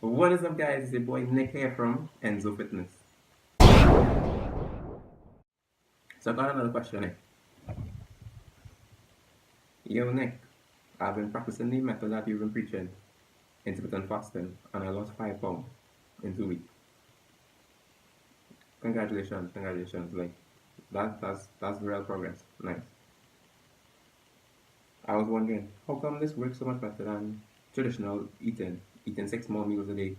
What is up, guys? It's your boy Nick here from Enzo Fitness. So I got another question, Nick. Yo, Nick, I've been practicing the method that you've been preaching, intermittent fasting, and I lost 5 pounds in 2 weeks. Congratulations, congratulations! Like that's real progress. Nice. I was wondering, how come this works so much better than traditional eating 6 more meals a day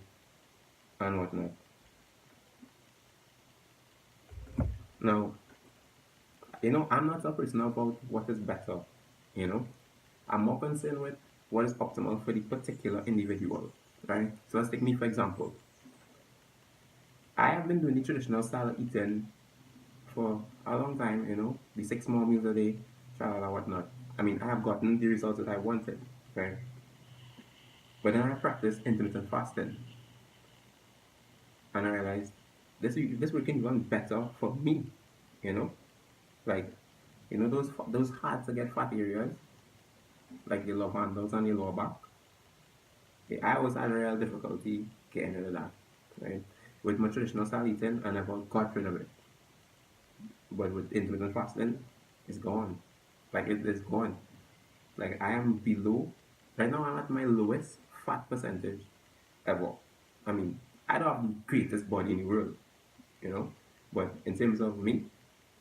and whatnot? Now, I'm not a person about what is better. You know, I'm more concerned with what is optimal for the particular individual, right? So let's take me for example. I have been doing the traditional style of eating for a long time, the 6 more meals a day, tralala, whatnot. I mean, I have gotten the results that I wanted, right? But then I practiced intermittent fasting, and I realized this working even better for me, you know, like those hard to get fat areas, like the love handles and the lower back. Yeah, I always had a real difficulty getting rid of that, right? With my traditional style eating, I never got rid of it. But with intermittent fasting, it's gone. Like it is gone. Like I am below. Right now, I'm at my lowest fat percentage ever. I mean, I don't have the greatest body in the world, you know. But in terms of me,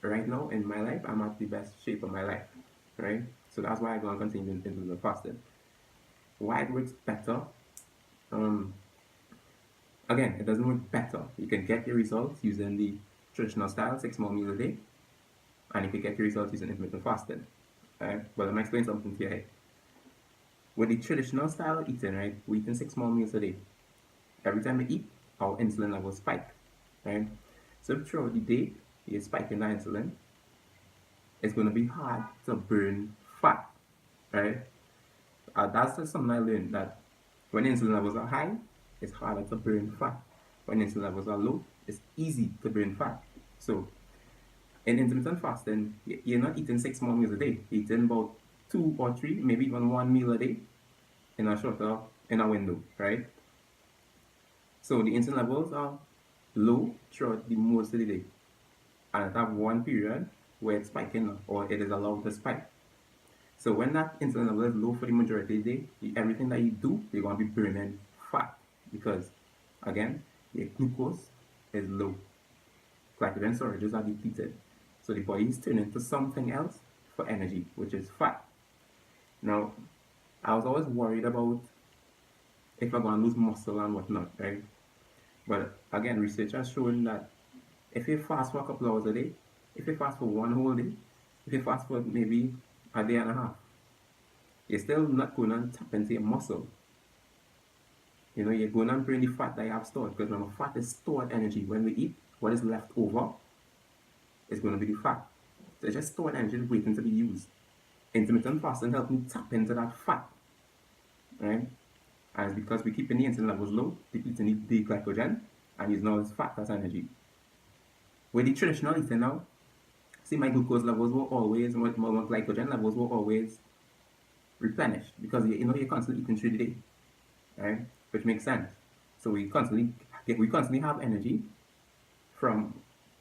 right now in my life, I'm at the best shape of my life, right? So that's why I'm gonna continue intermittent fasting. Why it works better? Um, Again, it doesn't work better. You can get your results using the traditional style, 6 more meals a day, and you can get your results using intermittent fasting. Right? But let me explain something to you here. With the traditional style of eating, right, we eating 6 more meals a day. Every time we eat, our insulin levels spike. Right? So throughout the day, you're spiking the insulin. It's going to be hard to burn fat. Right? That's just something I learned, that when insulin levels are high, it's harder to burn fat. When insulin levels are low, it's easy to burn fat. So in intermittent fasting, you're not eating 6 more meals a day. You're eating about 2 or 3, maybe even 1 meal a day in a window, right? So the insulin levels are low throughout the most of the day, and it have one period where it's spiking or it is allowed to spike. So when that insulin level is low for the majority of the day, everything that you do, you're going to be burning fat because, again, your glucose is low. Glycogen storages are depleted. So the body is turning to something else for energy, which is fat. Now, I was always worried about if I'm going to lose muscle and whatnot, right? But again, research has shown that if you fast for a couple hours a day, if you fast for one whole day, if you fast for maybe a day and a half, you're still not going to tap into your muscle. You're going to burn the fat that you have stored, because remember, fat is stored energy. When we eat, what is left over is going to be the fat. So it's just stored energy waiting to be used. Intermittent fasting helps me tap into that fat, right? And it's because we're keeping the insulin levels low, depleting the glycogen, and using all this fat as energy. With the traditional eating now, see, my glucose levels were always, my glycogen levels were always replenished, because you're constantly eating through the day, right? Which makes sense. So we constantly have energy from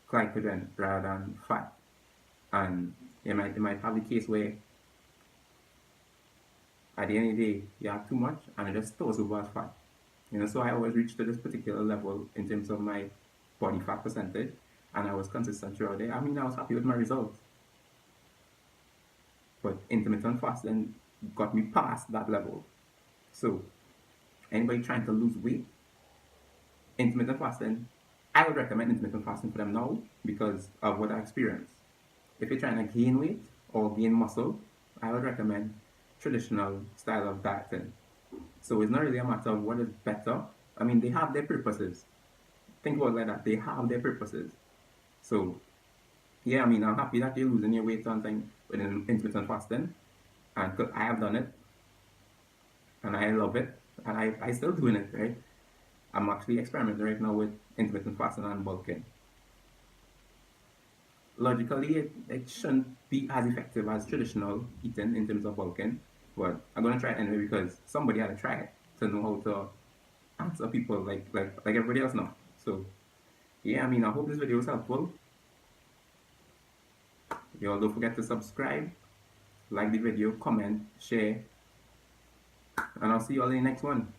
glycogen rather than fat. And you might have the case where at the end of the day you have too much and it just stores over as fat. So I always reached to this particular level in terms of my body fat percentage, and I was consistent throughout the day. I mean, I was happy with my results. But intermittent fasting got me past that level. So anybody trying to lose weight, intermittent fasting, I would recommend intermittent fasting for them now because of what I experienced. If you're trying to gain weight or gain muscle, I would recommend traditional style of dieting. So it's not really a matter of what is better. I mean, they have their purposes. Think about it like that. They have their purposes. So yeah, I mean, I'm happy that you're losing your weight on time with intermittent fasting, and I have done it, and I love it, and I still doing it, right? I'm actually experimenting right now with intermittent fasting and bulking. Logically, it shouldn't be as effective as traditional eating in terms of bulking, but I'm gonna try it anyway because somebody had to try it to know how to answer people like everybody else now. So yeah, I mean, I hope this video was helpful. Y'all don't forget to subscribe, like the video, comment, share, and I'll see you all in the next one.